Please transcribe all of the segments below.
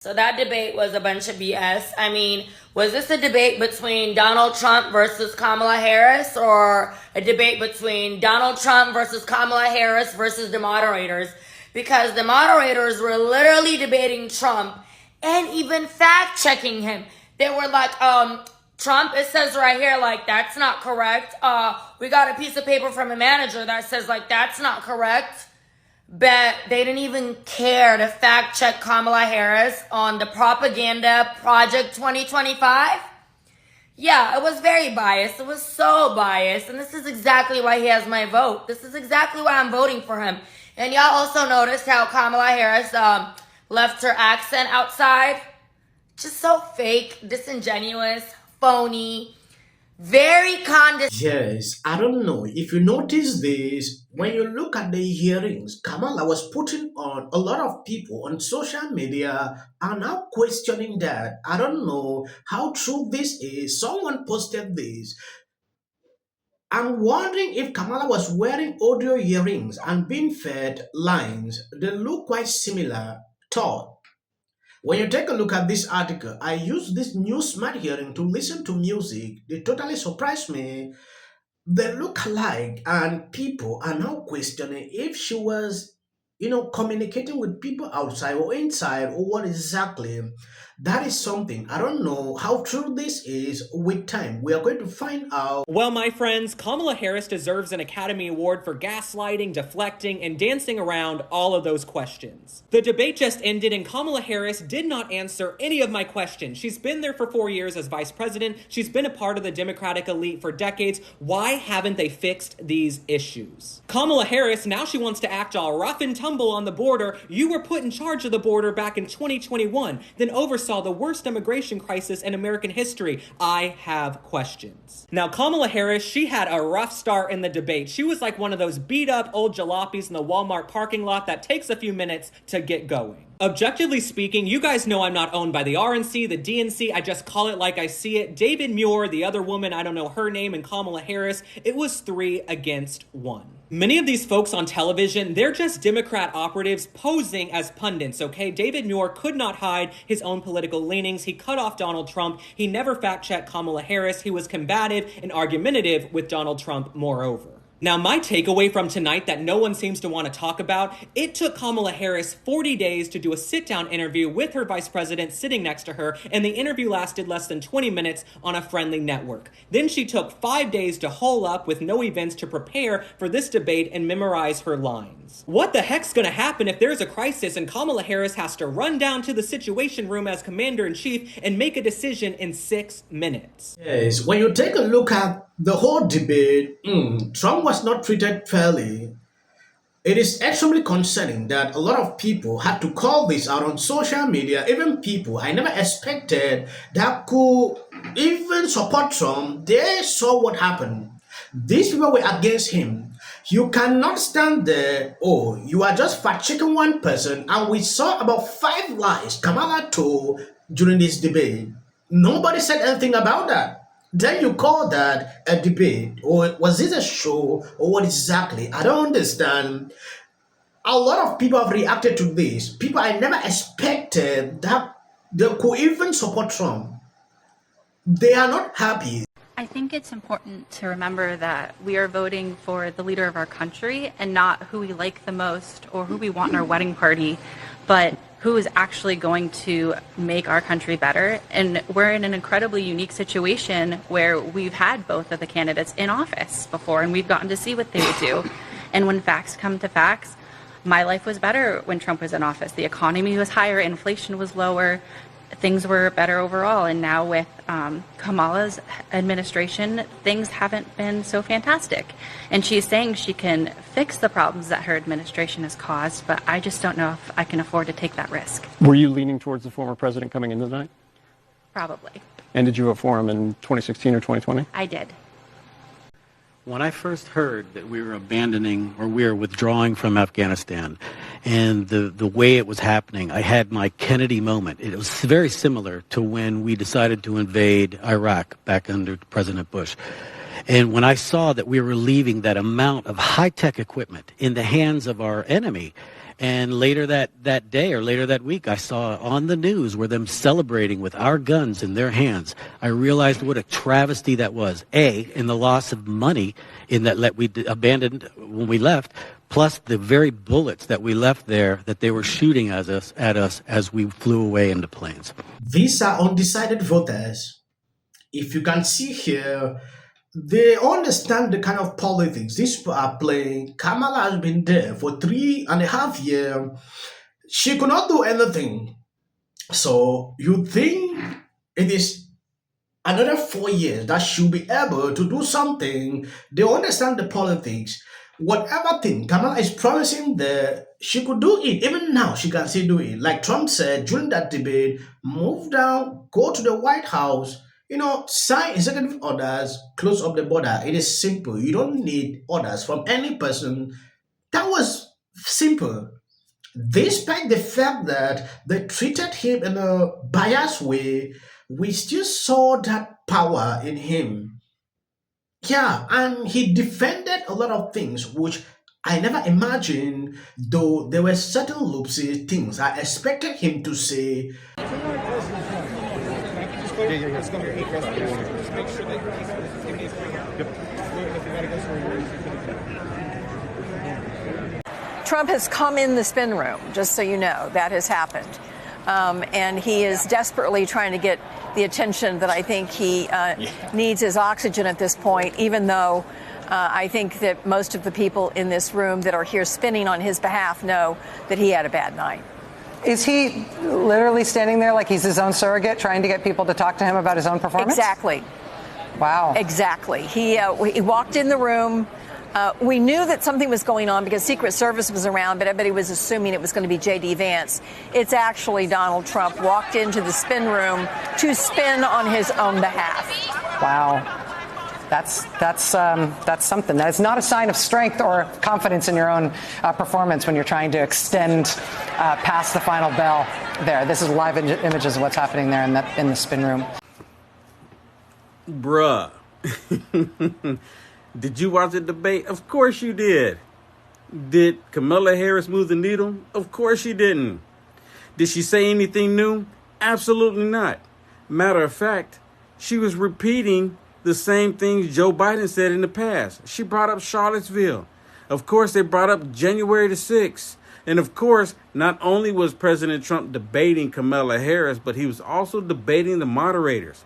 So that debate was a bunch of BS. I mean, was this a debate between Donald Trump versus Kamala Harris, or a debate between Donald Trump versus Kamala Harris versus the moderators? Because the moderators were literally debating Trump and even fact-checking him. They were like, Trump, it says right here, like, that's not correct. We got a piece of paper from a manager that says, like, that's not correct. But they didn't even care to fact check Kamala Harris on the propaganda Project 2025. Yeah, it was very biased. It was so biased. And this is exactly why he has my vote. This is exactly why I'm voting for him. And y'all also noticed how Kamala Harris left her accent outside. Just so fake, disingenuous, phony. Very condescending. Yes, I don't know if you notice this. When you look at the hearings, Kamala was putting on a lot of people on social media are now questioning that. I don't know how true this is. Someone posted this. I'm wondering if Kamala was wearing audio earrings and being fed lines. They look quite similar. Thought. When you take a look at this article, I used this new smart hearing to listen to music. They totally surprised me. They look alike, and people are now questioning if she was, communicating with people outside or inside, or what exactly. That is something. I don't know how true this is. With time, we are going to find out. Well, my friends, Kamala Harris deserves an Academy Award for gaslighting, deflecting, and dancing around all of those questions. The debate just ended and Kamala Harris did not answer any of my questions. She's been there for 4 years as vice president. She's been a part of the Democratic elite for decades. Why haven't they fixed these issues? Kamala Harris, now she wants to act all rough and tumble on the border. You were put in charge of the border back in 2021, then oversaw the worst immigration crisis in American history. I have questions. Now, Kamala Harris, she had a rough start in the debate. She was like one of those beat up old jalopies in the Walmart parking lot that takes a few minutes to get going. Objectively speaking, you guys know I'm not owned by the RNC, the DNC, I just call it like I see it. David Muir, the other woman, I don't know her name, and Kamala Harris, it was 3 against 1. Many of these folks on television, they're just Democrat operatives posing as pundits, okay? David Muir could not hide his own political leanings. He cut off Donald Trump. He never fact-checked Kamala Harris. He was combative and argumentative with Donald Trump, moreover. Now, my takeaway from tonight that no one seems to want to talk about, it took Kamala Harris 40 days to do a sit-down interview with her vice president sitting next to her, and the interview lasted less than 20 minutes on a friendly network. Then she took 5 days to hole up with no events to prepare for this debate and memorize her lines. What the heck's gonna happen if there's a crisis and Kamala Harris has to run down to the Situation Room as commander-in-chief and make a decision in 6 minutes? Yes, when you take a look at the whole debate, Trump was not treated fairly. It is extremely concerning that a lot of people had to call this out on social media, even people I never expected that could even support Trump. They saw what happened. These people were against him. You cannot stand there, you are just fact-checking one person, and we saw about 5 lies Kamala told during this debate. Nobody said anything about that. Then you call that a debate, or was this a show, or what exactly? I don't understand. A lot of people have reacted to this. People I never expected that they could even support Trump. They are not happy. I think it's important to remember that we are voting for the leader of our country and not who we like the most or who we want in our wedding party, but who is actually going to make our country better. And we're in an incredibly unique situation where we've had both of the candidates in office before, and we've gotten to see what they would do. And when facts come to facts, my life was better when Trump was in office. The economy was higher, inflation was lower, things were better overall. And now with Kamala's administration, things haven't been so fantastic. And she's saying she can fix the problems that her administration has caused, but I just don't know if I can afford to take that risk. Were you leaning towards the former president coming into tonight? Probably. And did you vote for him in 2016 or 2020? I did. When I first heard that we were abandoning or we were withdrawing from Afghanistan and the way it was happening, I had my Kennedy moment. It was very similar to when we decided to invade Iraq back under President Bush. And when I saw that we were leaving that amount of high-tech equipment in the hands of our enemy, And later that day or later that week, I saw on the news where them celebrating with our guns in their hands. I realized what a travesty that was. In the loss of money in that we abandoned when we left, plus the very bullets that we left there that they were shooting at us as we flew away into planes. These are undecided voters. If you can see here, they understand the kind of politics these people are playing. Kamala has been there for 3.5 years. She could not do anything. So you think it is another 4 years that she'll be able to do something? They understand the politics. Whatever thing Kamala is promising there, she could do it. Even now, she can still do it. Like Trump said during that debate, move down, go to the White House, sign executive orders, close up the border. It is simple. You don't need orders from any person. That was simple. Despite the fact that they treated him in a biased way, we still saw that power in him. Yeah, and he defended a lot of things which I never imagined, though there were certain loopsy things I expected him to say. Trump has come in the spin room, just so you know, that has happened. And he is desperately trying to get the attention that I think he needs as oxygen at this point, even though I think that most of the people in this room that are here spinning on his behalf know that he had a bad night. Is he literally standing there like he's his own surrogate, trying to get people to talk to him about his own performance? Exactly. Wow. Exactly. He walked in the room. We knew that something was going on because Secret Service was around, but everybody was assuming it was going to be J.D. Vance. It's actually Donald Trump walked into the spin room to spin on his own behalf. Wow. That's something. That's not a sign of strength or confidence in your own performance when you're trying to extend past the final bell there. This is live images of what's happening there in the spin room. Bruh. Did you watch the debate? Of course you did. Did Kamala Harris move the needle? Of course she didn't. Did she say anything new? Absolutely not. Matter of fact, she was repeating the same things Joe Biden said in the past. She brought up Charlottesville. Of course, they brought up January the 6th. And of course, not only was President Trump debating Kamala Harris, but he was also debating the moderators.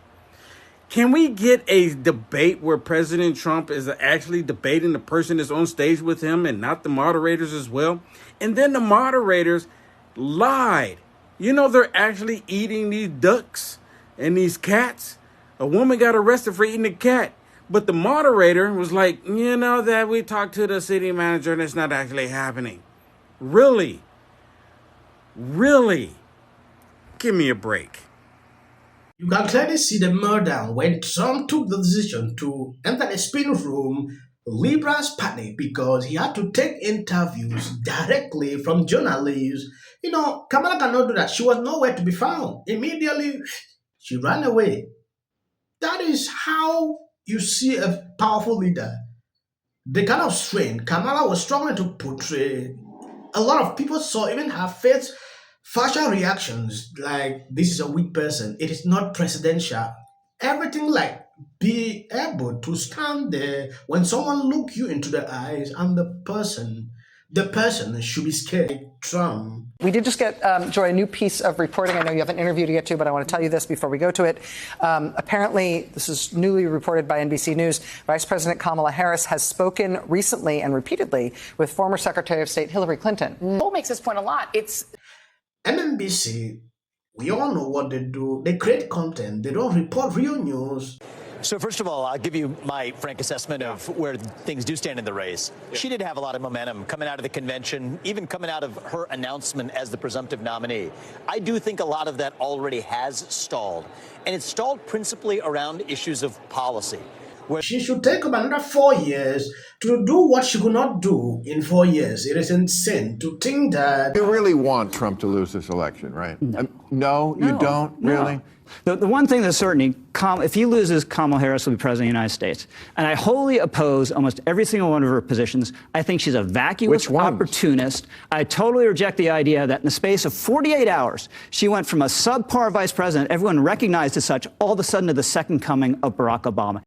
Can we get a debate where President Trump is actually debating the person that's on stage with him and not the moderators as well? And then the moderators lied. They're actually eating these ducks and these cats. A woman got arrested for eating a cat. But the moderator was like, that we talked to the city manager and it's not actually happening. Really? Really? Give me a break. You can clearly see the meltdown when Trump took the decision to enter the spin room. Liberals panicked because he had to take interviews directly from journalists. Kamala cannot do that. She was nowhere to be found. Immediately, she ran away. That is how you see a powerful leader. The kind of strain Kamala was struggling to portray. A lot of people saw even her face. Facial reactions like this is a weak person. It is not presidential. Everything like be able to stand there when someone look you into the eyes and the person should be scared. Like Trump. We did just get, Joy, a new piece of reporting. I know you have an interview to get to, but I want to tell you this before we go to it. Apparently, this is newly reported by NBC News. Vice President Kamala Harris has spoken recently and repeatedly with former Secretary of State Hillary Clinton. Paul makes this point a lot. It's MSNBC, we all know what they do. They create content. They don't report real news. So first of all, I'll give you my frank assessment of where things do stand in the race. Yeah. She did have a lot of momentum coming out of the convention, even coming out of her announcement as the presumptive nominee. I do think a lot of that already has stalled, and it's stalled principally around issues of policy. She should take up another 4 years to do what she could not do in 4 years. It is insane to think that... You really want Trump to lose this election, right? No, you don't? No. Really? The one thing that's certain, if he loses, Kamala Harris will be president of the United States. And I wholly oppose almost every single one of her positions. I think she's a vacuous opportunist. I totally reject the idea that in the space of 48 hours, she went from a subpar vice president, everyone recognized as such, all of a sudden to the second coming of Barack Obama.